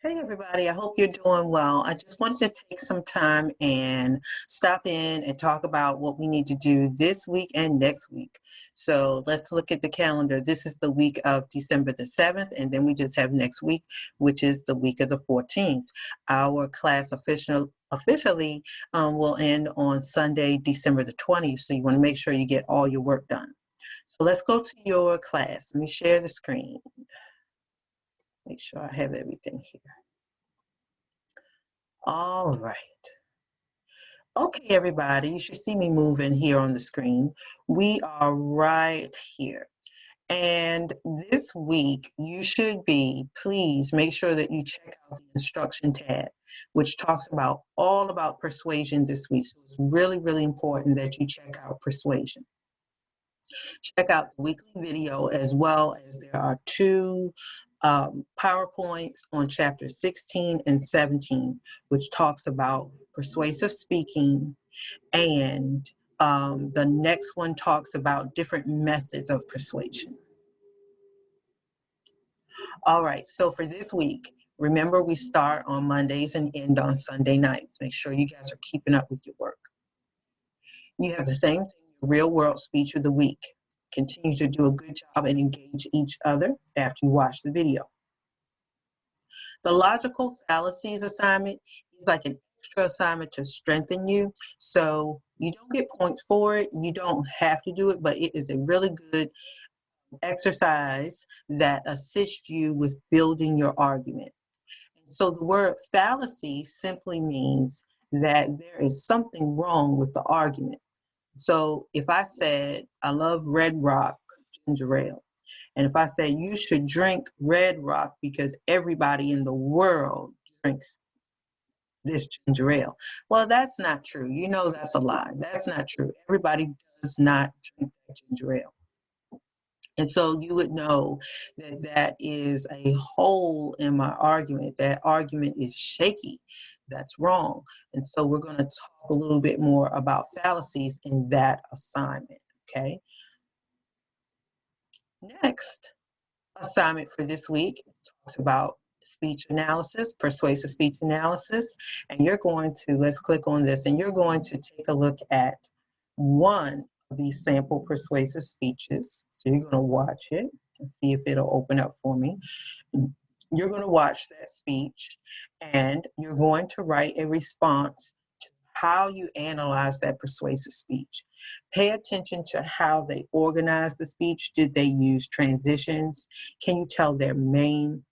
Hey everybody, I hope you're doing well. I just wanted to take some time and stop in and talk about what we need to do this week and next week. So let's look at the calendar. This is the week of December the 7th, and then we just have next week, which is the week of the 14th. Our class officially will end on Sunday, December the 20th, so you want to make sure you get all your work done. So let's go to your class. Let me share the screen. Make sure I have everything here. All right. Okay, everybody, you should see me moving here on the screen. We are right here. And this week, you should please make sure that you check out the instruction tab, which talks about all about persuasion this week. So it's really, really important that you check out persuasion. Check out the weekly video, as well as there are two PowerPoints on chapter 16 and 17, which talks about persuasive speaking, and the next one talks about different methods of persuasion. All right, so for this week, remember we start on Mondays and end on Sunday nights. Make sure you guys are keeping up with your work. You have the same thing, real world speech of the week. Continue to do a good job and engage each other after you watch the video. The logical fallacies assignment is like an extra assignment to strengthen you. So you don't get points for it. You don't have to do it, but it is a really good exercise that assists you with building your argument. So the word fallacy simply means that there is something wrong with the argument. So if I said, I love Red Rock ginger ale, and if I say you should drink Red Rock because everybody in the world drinks this ginger ale, well, that's not true. You know that's a lie. That's not true. Everybody does not drink that ginger ale. And so you would know that that is a hole in my argument. That argument is shaky. That's wrong. And so we're going to talk a little bit more about fallacies in that assignment, okay? Next assignment for this week talks about speech analysis, persuasive speech analysis. And you're going to, let's click on this, and you're going to take a look at one of these sample persuasive speeches. So you're going to watch it and see if it'll open up for me. You're going to watch that speech, and you're going to write a response to how you analyze that persuasive speech. Pay attention to how they organize the speech. Did they use transitions? Can you tell their main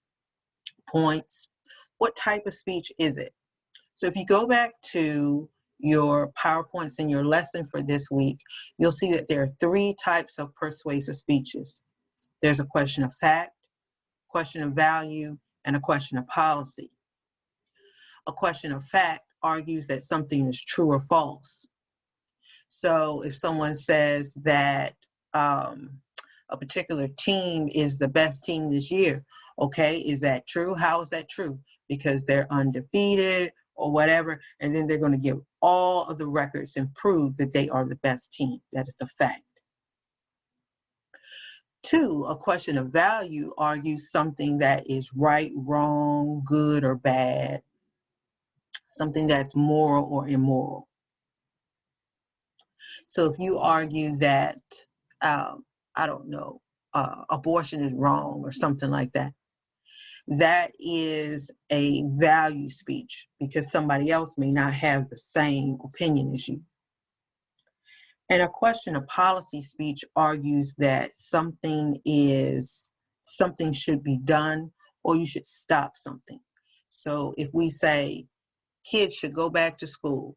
points? What type of speech is it? So if you go back to your PowerPoints in your lesson for this week, you'll see that there are three types of persuasive speeches. There's a question of fact, question of value, and a question of policy. A question of fact argues that something is true or false. So if someone says that a particular team is the best team this year, okay, is that true? How is that true? Because they're undefeated or whatever, and then they're going to give all of the records and prove that they are the best team. That is a fact. Two, a question of value argues something that is right, wrong, good, or bad, something that's moral or immoral. So if you argue that, I don't know, abortion is wrong or something like that, that is a value speech because somebody else may not have the same opinion as you. And a question of policy speech argues that something should be done, or you should stop something. So if we say kids should go back to school,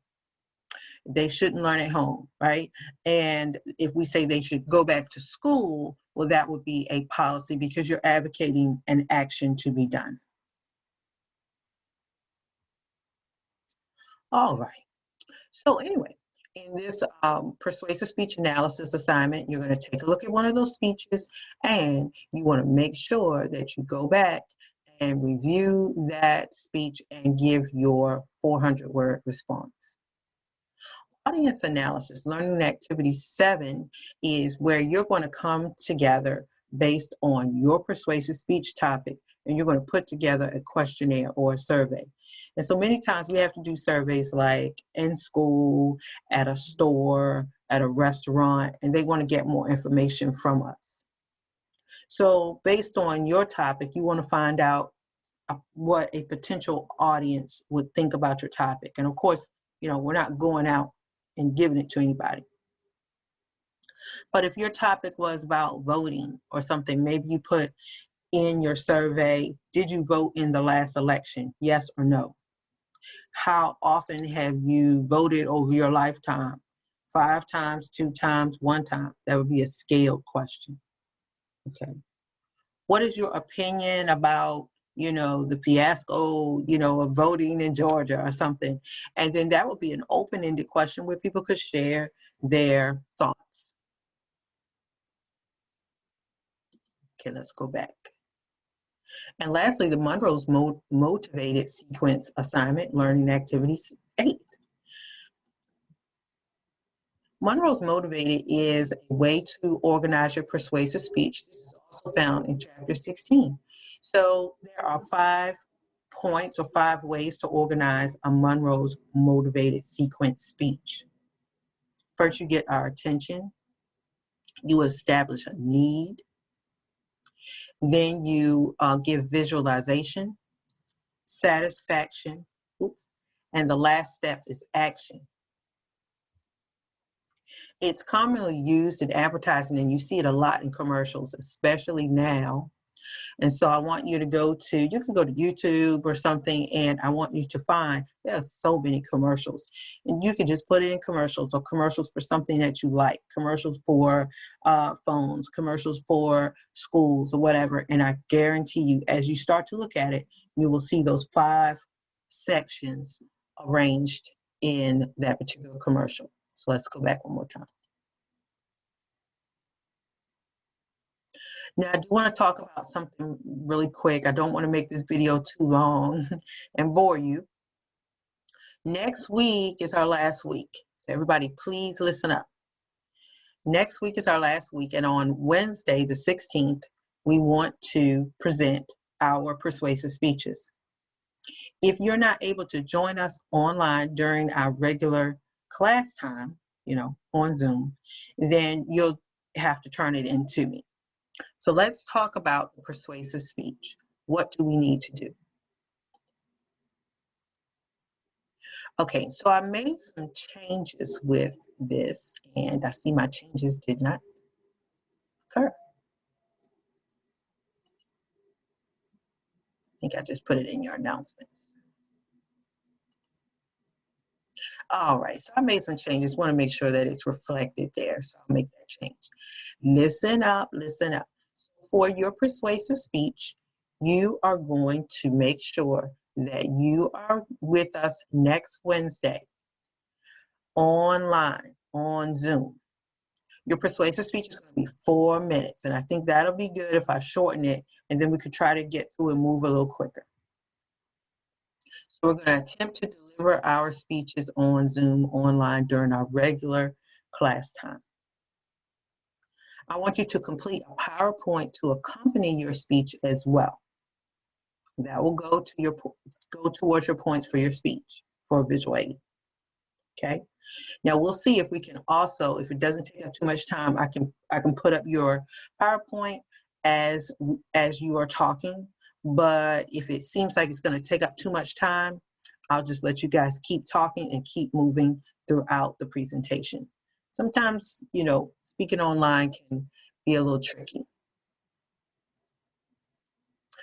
they shouldn't learn at home, right? And if we say they should go back to school, well, that would be a policy because you're advocating an action to be done. All right. So anyway, in this persuasive speech analysis assignment, you're going to take a look at one of those speeches, and you want to make sure that you go back and review that speech and give your 400-word response. Audience analysis, learning activity 7, is where you're going to come together based on your persuasive speech topic and you're going to put together a questionnaire or a survey. And so many times we have to do surveys like in school, at a store, at a restaurant, and they want to get more information from us. So based on your topic, you want to find out what a potential audience would think about your topic. And of course, we're not going out and giving it to anybody. But if your topic was about voting or something, maybe you put in your survey, did you vote in the last election? Yes or no? How often have you voted over your lifetime? 5 times, 2 times, 1 time? That would be a scaled question. Okay. What is your opinion about, the fiasco, of voting in Georgia or something? And then that would be an open-ended question where people could share their thoughts. Okay, let's go back. And lastly, the Monroe's Motivated Sequence Assignment Learning Activities 8. Monroe's Motivated is a way to organize your persuasive speech. This is also found in chapter 16. So there are 5 points or 5 ways to organize a Monroe's Motivated Sequence speech. First, you get our attention. You establish a need. Then you give visualization, satisfaction, and the last step is action. It's commonly used in advertising, and you see it a lot in commercials, especially now. And so I want you to you can go to YouTube or something, and I want you to find, there's so many commercials. And you can just put in commercials or commercials for something that you like, commercials for phones, commercials for schools or whatever. And I guarantee you, as you start to look at it, you will see those 5 sections arranged in that particular commercial. So let's go back one more time. Now, I do want to talk about something really quick. I don't want to make this video too long and bore you. Next week is our last week. So everybody, please listen up. Next week is our last week, and on Wednesday, the 16th, we want to present our persuasive speeches. If you're not able to join us online during our regular class time, on Zoom, then you'll have to turn it in to me. So let's talk about persuasive speech. What do we need to do? Okay, so I made some changes with this, and I see my changes did not occur. I think I just put it in your announcements. All right, so I made some changes. Want to make sure that it's reflected there, so I'll make that change. Listen up, listen up. For your persuasive speech, you are going to make sure that you are with us next Wednesday online on Zoom. Your persuasive speech is going to be 4 minutes, and I think that'll be good if I shorten it, and then we could try to get through and move a little quicker. So we're going to attempt to deliver our speeches on Zoom online during our regular class time. I want you to complete a PowerPoint to accompany your speech as well. That will go towards your points for your speech for visual aid. Okay. Now we'll see if we can also, if it doesn't take up too much time, I can put up your PowerPoint as you are talking. But if it seems like it's going to take up too much time, I'll just let you guys keep talking and keep moving throughout the presentation. Sometimes, speaking online can be a little tricky.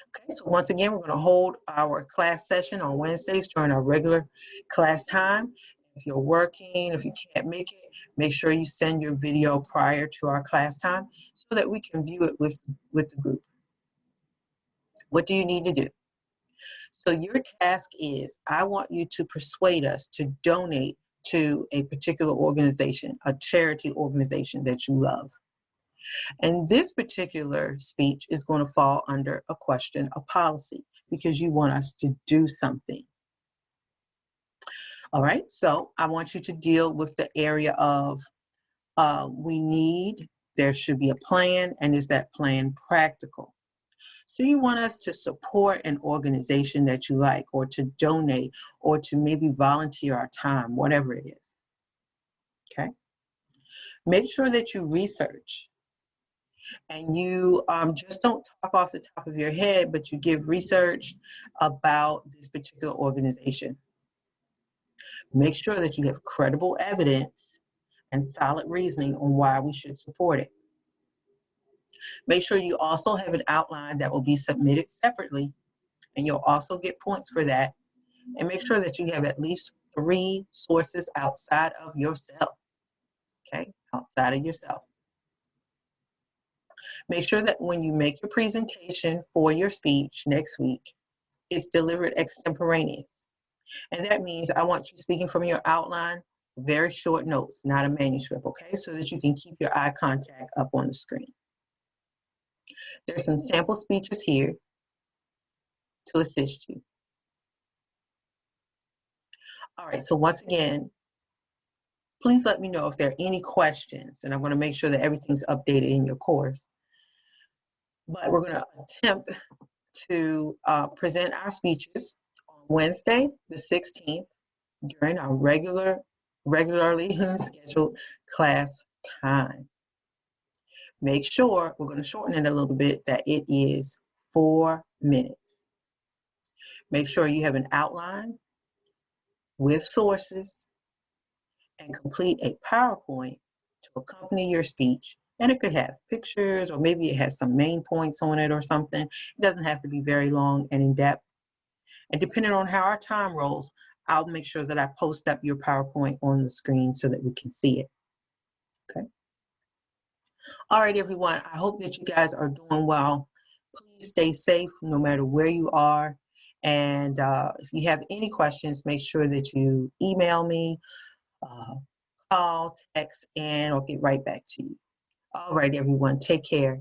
Okay, so once again, we're going to hold our class session on Wednesdays during our regular class time. If you're working, if you can't make it, make sure you send your video prior to our class time so that we can view it with the group. What do you need to do? So your task is, I want you to persuade us to donate to a particular organization, a charity organization that you love. And this particular speech is going to fall under a question of policy because you want us to do something. All right, so I want you to deal with the area of there should be a plan, and is that plan practical? So you want us to support an organization that you like, or to donate, or to maybe volunteer our time, whatever it is. Okay? Make sure that you research and you just don't talk off the top of your head, but you give research about this particular organization. Make sure that you have credible evidence and solid reasoning on why we should support it. Make sure you also have an outline that will be submitted separately, and you'll also get points for that. And make sure that you have at least 3 sources outside of yourself, okay? Outside of yourself. Make sure that when you make your presentation for your speech next week, it's delivered extemporaneous. And that means I want you speaking from your outline, very short notes, not a manuscript, okay? So that you can keep your eye contact up on the screen. There's some sample speeches here to assist you. All right, so once again, please let me know if there are any questions, and I'm going to make sure that everything's updated in your course. But we're going to attempt to present our speeches on Wednesday, the 16th, during our regularly scheduled class time. Make sure, we're going to shorten it a little bit, that it is 4 minutes. Make sure you have an outline with sources and complete a PowerPoint to accompany your speech. And it could have pictures, or maybe it has some main points on it or something. It doesn't have to be very long and in depth. And depending on how our time rolls, I'll make sure that I post up your PowerPoint on the screen so that we can see it. Okay. All right, everyone. I hope that you guys are doing well. Please stay safe no matter where you are. And if you have any questions, make sure that you email me, call, text, and I'll get right back to you. All right, everyone. Take care.